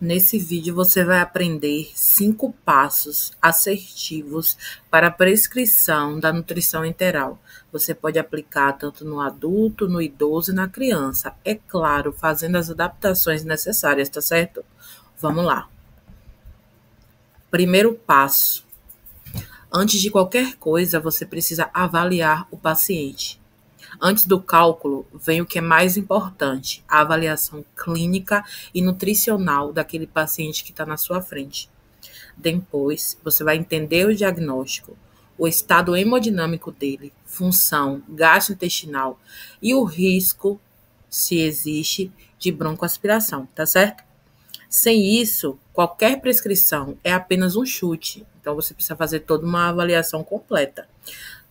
Nesse vídeo você vai aprender 5 passos assertivos para a prescrição da nutrição enteral. Você pode aplicar tanto no adulto, no idoso e na criança. É claro, fazendo as adaptações necessárias, tá certo? Vamos lá. Primeiro passo. Antes de qualquer coisa, você precisa avaliar o paciente. Antes do cálculo, vem o que é mais importante, a avaliação clínica e nutricional daquele paciente que está na sua frente. Depois, você vai entender o diagnóstico, o estado hemodinâmico dele, função gastrointestinal e o risco, se existe, de broncoaspiração, tá certo? Sem isso, qualquer prescrição é apenas um chute, então você precisa fazer toda uma avaliação completa.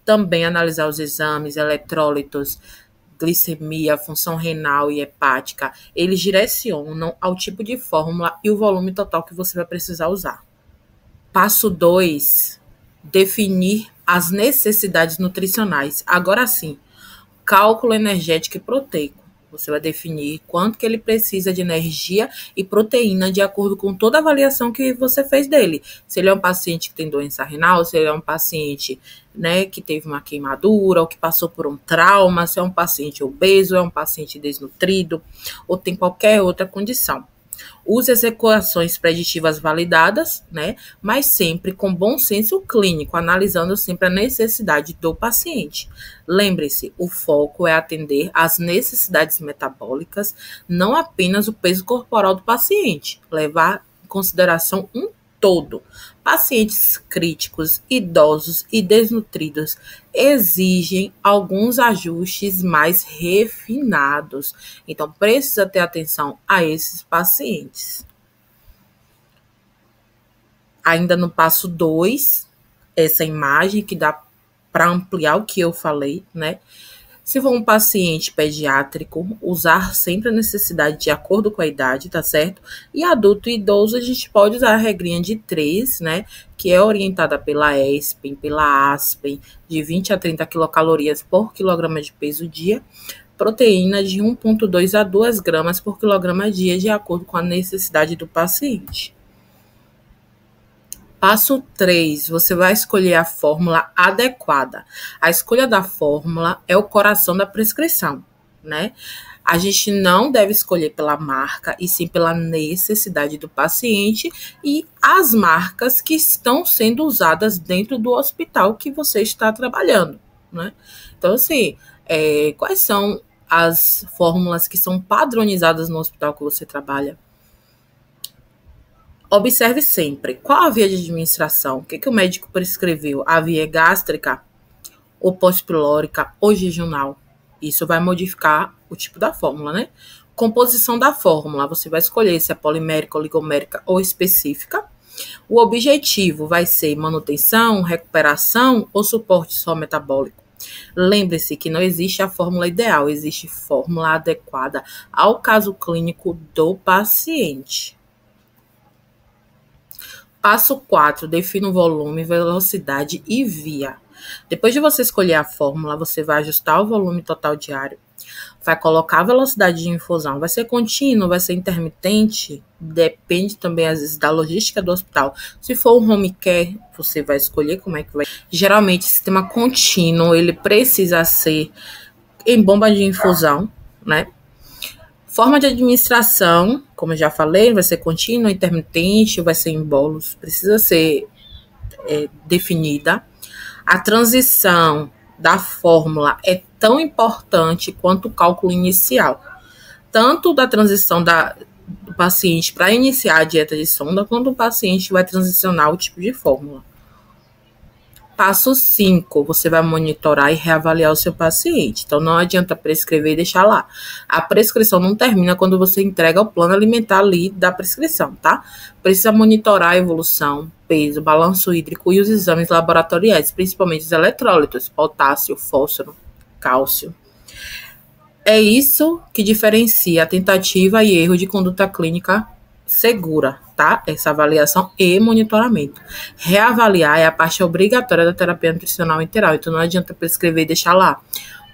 Também analisar os exames, eletrólitos, glicemia, função renal e hepática. Eles direcionam ao tipo de fórmula e o volume total que você vai precisar usar. Passo 2, definir as necessidades nutricionais. Agora sim, cálculo energético e proteico. Você vai definir quanto que ele precisa de energia e proteína de acordo com toda a avaliação que você fez dele. Se ele é um paciente que tem doença renal, se ele é um paciente, que teve uma queimadura ou que passou por um trauma, se é um paciente obeso, é um paciente desnutrido ou tem qualquer outra condição. Use as equações preditivas validadas, mas sempre com bom senso clínico, analisando sempre a necessidade do paciente. Lembre-se, o foco é atender às necessidades metabólicas, não apenas o peso corporal do paciente, levar em consideração um todo. Pacientes críticos, idosos e desnutridos exigem alguns ajustes mais refinados. Então, precisa ter atenção a esses pacientes. Ainda no passo 2, essa imagem que dá para ampliar o que eu falei, Se for um paciente pediátrico, usar sempre a necessidade de acordo com a idade, tá certo? E adulto e idoso, a gente pode usar a regrinha de 3, que é orientada pela ESPEN, pela ASPEN, de 20 a 30 quilocalorias por quilograma de peso dia, proteína de 1,2 a 2 gramas por quilograma dia, de acordo com a necessidade do paciente. Passo 3, você vai escolher a fórmula adequada. A escolha da fórmula é o coração da prescrição, A gente não deve escolher pela marca, e sim pela necessidade do paciente e as marcas que estão sendo usadas dentro do hospital que você está trabalhando, Então, assim, quais são as fórmulas que são padronizadas no hospital que você trabalha? Observe sempre qual a via de administração, o que o médico prescreveu, a via gástrica, ou pós-pilórica, ou jejunal. Isso vai modificar o tipo da fórmula, Composição da fórmula, você vai escolher se é polimérica, oligomérica ou específica. O objetivo vai ser manutenção, recuperação ou suporte só metabólico. Lembre-se que não existe a fórmula ideal, existe fórmula adequada ao caso clínico do paciente. Passo 4, defina o volume, velocidade e via. Depois de você escolher a fórmula, você vai ajustar o volume total diário, vai colocar a velocidade de infusão, vai ser contínuo, vai ser intermitente, depende também às vezes da logística do hospital. Se for um home care, você vai escolher como é que vai. Geralmente, sistema contínuo, ele precisa ser em bomba de infusão, Forma de administração, como eu já falei, vai ser contínua, intermitente, vai ser em bolos, precisa ser definida. A transição da fórmula é tão importante quanto o cálculo inicial, tanto da transição do paciente para iniciar a dieta de sonda, quanto o paciente vai transicionar o tipo de fórmula. Passo 5, você vai monitorar e reavaliar o seu paciente. Então, não adianta prescrever e deixar lá. A prescrição não termina quando você entrega o plano alimentar ali da prescrição, tá? Precisa monitorar a evolução, peso, balanço hídrico e os exames laboratoriais, principalmente os eletrólitos, potássio, fósforo, cálcio. É isso que diferencia a tentativa e erro de conduta clínica segura, tá? Essa avaliação e monitoramento. Reavaliar é a parte obrigatória da terapia nutricional enteral, então não adianta prescrever e deixar lá.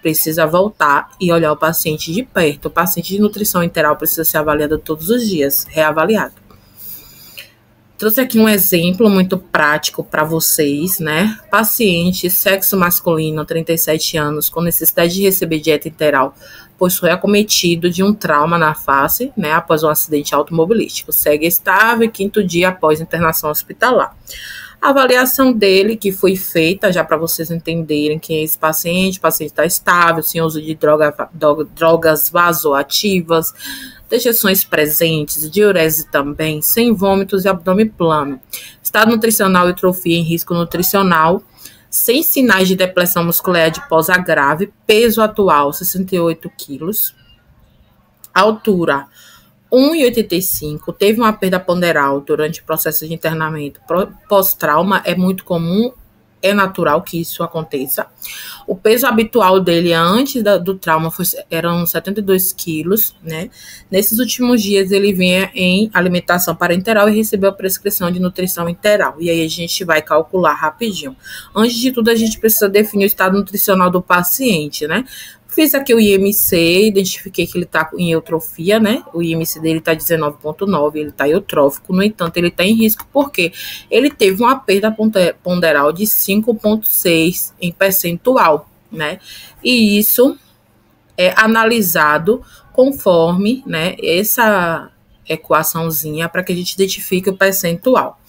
Precisa voltar e olhar o paciente de perto. O paciente de nutrição enteral precisa ser avaliado todos os dias, reavaliado. Trouxe aqui um exemplo muito prático para vocês, né? Paciente, sexo masculino, 37 anos, com necessidade de receber dieta interal, pois foi acometido de um trauma na face, né? Após um acidente automobilístico. Segue estável, quinto dia após internação hospitalar. A avaliação dele, que foi feita, já para vocês entenderem quem é esse paciente, o paciente está estável, sem uso de drogas vasoativas, dejeções presentes, diurese também, sem vômitos e abdômen plano. Estado nutricional e atrofia em risco nutricional, sem sinais de depressão muscular adiposa grave, peso atual 68 quilos, altura 1,85, teve uma perda ponderal durante o processo de internamento pós-trauma, é muito comum, é natural que isso aconteça. O peso habitual dele antes do trauma eram 72 quilos, né? Nesses últimos dias ele vinha em alimentação parenteral e recebeu a prescrição de nutrição interal. E aí a gente vai calcular rapidinho. Antes de tudo, a gente precisa definir o estado nutricional do paciente, né? Fiz aqui o IMC, identifiquei que ele está em eutrofia, né? O IMC dele está 19,9, ele está eutrófico. No entanto, ele está em risco porque ele teve uma perda ponderal de 5,6 em percentual, né? E isso é analisado conforme, né, essa equaçãozinha para que a gente identifique o percentual.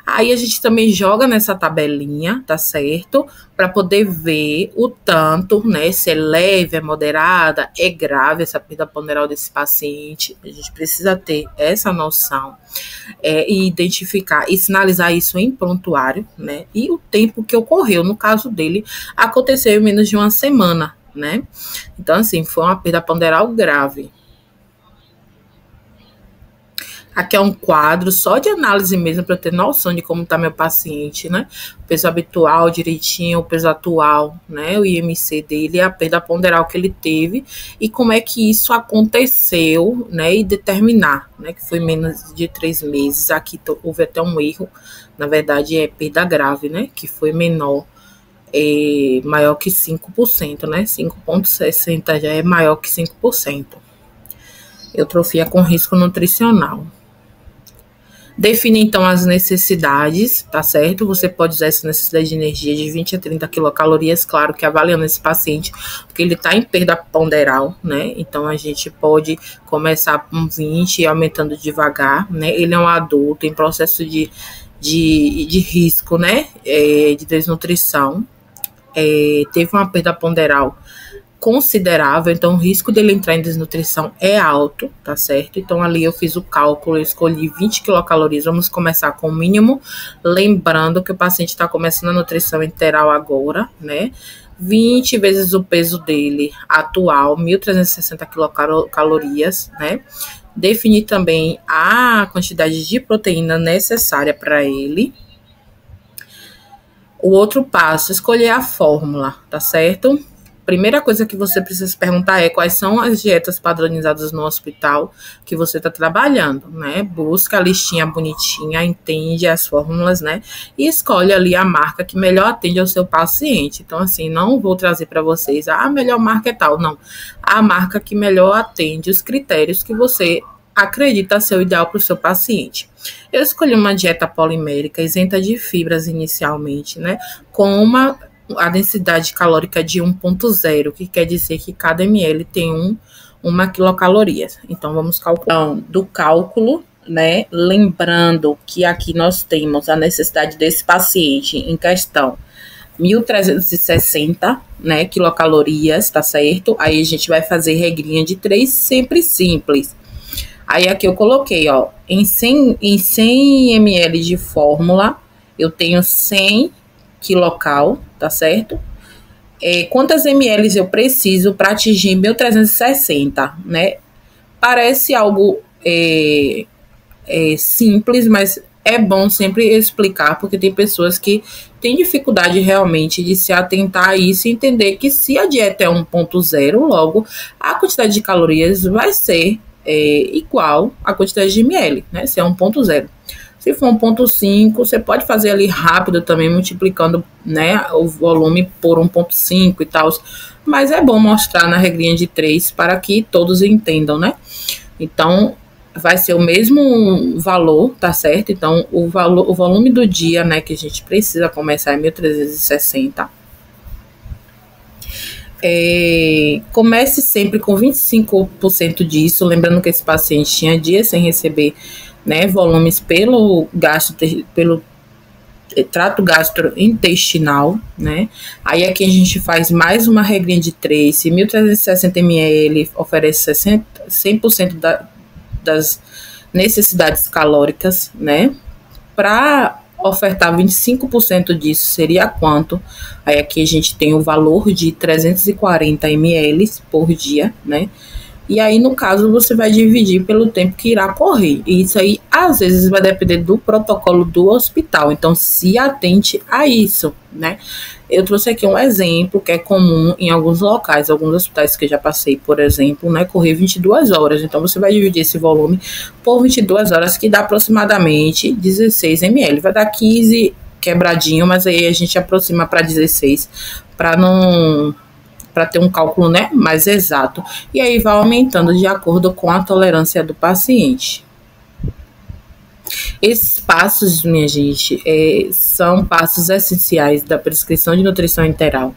Aí a gente também joga nessa tabelinha, tá certo? Para poder ver o tanto, né? Se é leve, é moderada, é grave essa perda ponderal desse paciente. A gente precisa ter essa noção e identificar e sinalizar isso em prontuário, né? E o tempo que ocorreu, no caso dele, aconteceu em menos de uma semana, né? Então, assim, foi uma perda ponderal grave. Aqui é um quadro só de análise mesmo, para eu ter noção de como está meu paciente, né? O peso habitual direitinho, o peso atual, né? O IMC dele, a perda ponderal que ele teve e como é que isso aconteceu, né? E determinar, né? Que foi menos de 3 meses. Aqui houve até um erro, na verdade é perda grave, né? Que foi menor, maior que 5%, né? 5,60 já é maior que 5%. Eutrofia com risco nutricional. Define, então, as necessidades, tá certo? Você pode usar essa necessidade de energia de 20 a 30 quilocalorias, claro que avaliando esse paciente, porque ele tá em perda ponderal, né? Então, a gente pode começar com 20 e aumentando devagar, né? Ele é um adulto em processo de risco, né? De desnutrição. Teve uma perda ponderal considerável, então o risco dele entrar em desnutrição é alto, tá certo? Então ali eu fiz o cálculo, eu escolhi 20 quilocalorias, vamos começar com o mínimo, lembrando que o paciente está começando a nutrição interal agora, né? 20 vezes o peso dele atual, 1.360 quilocalorias, né? Definir também a quantidade de proteína necessária para ele. O outro passo, escolher a fórmula, tá certo? Primeira coisa que você precisa se perguntar é quais são as dietas padronizadas no hospital que você está trabalhando, né? Busca a listinha bonitinha, entende as fórmulas, né? E escolhe ali a marca que melhor atende ao seu paciente. Então, assim, não vou trazer para vocês a melhor marca é tal, não. A marca que melhor atende os critérios que você acredita ser o ideal para o seu paciente. Eu escolhi uma dieta polimérica, isenta de fibras inicialmente, né? Com a densidade calórica de 1,0, que quer dizer que cada ml tem uma quilocaloria. Então, vamos calcular do cálculo, né? Lembrando que aqui nós temos a necessidade desse paciente em questão, 1.360, né, quilocalorias, tá certo? Aí a gente vai fazer regrinha de 3, sempre simples. Aí aqui eu coloquei, ó, em 100 ml de fórmula, eu tenho 100 quilocal, tá certo? Quantas ml eu preciso para atingir 1.360, né? Parece algo simples, mas é bom sempre explicar, porque tem pessoas que têm dificuldade realmente de se atentar a isso e entender que se a dieta é 1,0, logo a quantidade de calorias vai ser igual à quantidade de ml, né? Se é 1,0. Se for 1,5, você pode fazer ali rápido também, multiplicando, né, o volume por 1,5 e tal. Mas é bom mostrar na regrinha de 3 para que todos entendam, né? Então, vai ser o mesmo valor, tá certo? Então, o volume do dia, né, que a gente precisa começar é 1.360. Comece sempre com 25% disso, lembrando que esse paciente tinha dias sem receber, né, volumes pelo trato gastrointestinal, né? Aí aqui a gente faz mais uma regrinha de 3, se 1.360 ml oferece 100% das necessidades calóricas, né? Para ofertar 25% disso seria quanto? Aí aqui a gente tem o valor de 340 ml por dia, né? E aí, no caso, você vai dividir pelo tempo que irá correr. E isso aí, às vezes, vai depender do protocolo do hospital. Então, se atente a isso, né? Eu trouxe aqui um exemplo que é comum em alguns locais, alguns hospitais que eu já passei, por exemplo, né? Correr 22 horas. Então, você vai dividir esse volume por 22 horas, que dá aproximadamente 16 ml. Vai dar 15 quebradinho, mas aí a gente aproxima para 16, para ter um cálculo, né, mais exato. E aí vai aumentando de acordo com a tolerância do paciente. Esses passos, minha gente, são passos essenciais da prescrição de nutrição enteral.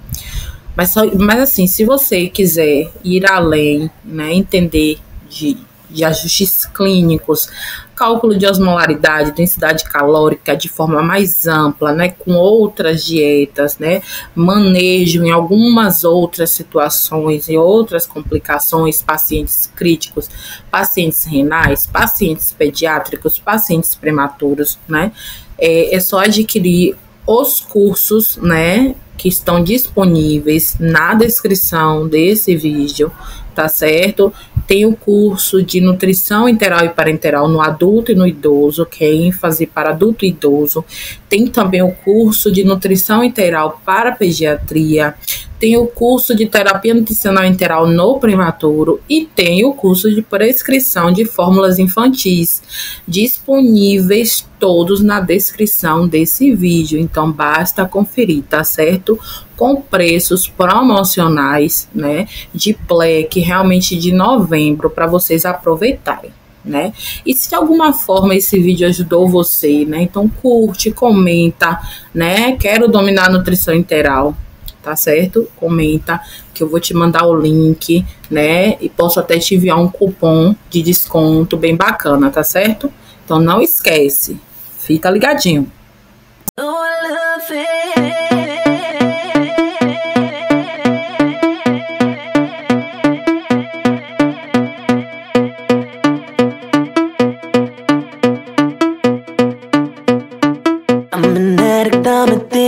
Mas assim, se você quiser ir além, né, entender de ajustes clínicos, cálculo de osmolaridade, densidade calórica de forma mais ampla, né, com outras dietas, né, manejo em algumas outras situações e outras complicações, pacientes críticos, pacientes renais, pacientes pediátricos, pacientes prematuros, né, é só adquirir os cursos, né, que estão disponíveis na descrição desse vídeo, tá certo? Tem o curso de nutrição enteral e parenteral no adulto e no idoso, que é ênfase para adulto e idoso. Tem também o curso de nutrição enteral para pediatria. Tem o curso de terapia nutricional enteral no prematuro e tem o curso de prescrição de fórmulas infantis, disponíveis todos na descrição desse vídeo. Então, basta conferir, tá certo? Com preços promocionais, né, de Black, realmente de novembro, para vocês aproveitarem, né? E se de alguma forma esse vídeo ajudou você, né, então curte, comenta, né? Quero dominar a nutrição integral, tá certo? Comenta que eu vou te mandar o link, né? E posso até te enviar um cupom de desconto bem bacana, tá certo? Então não esquece, fica ligadinho. I'm an addict, I'm addicted.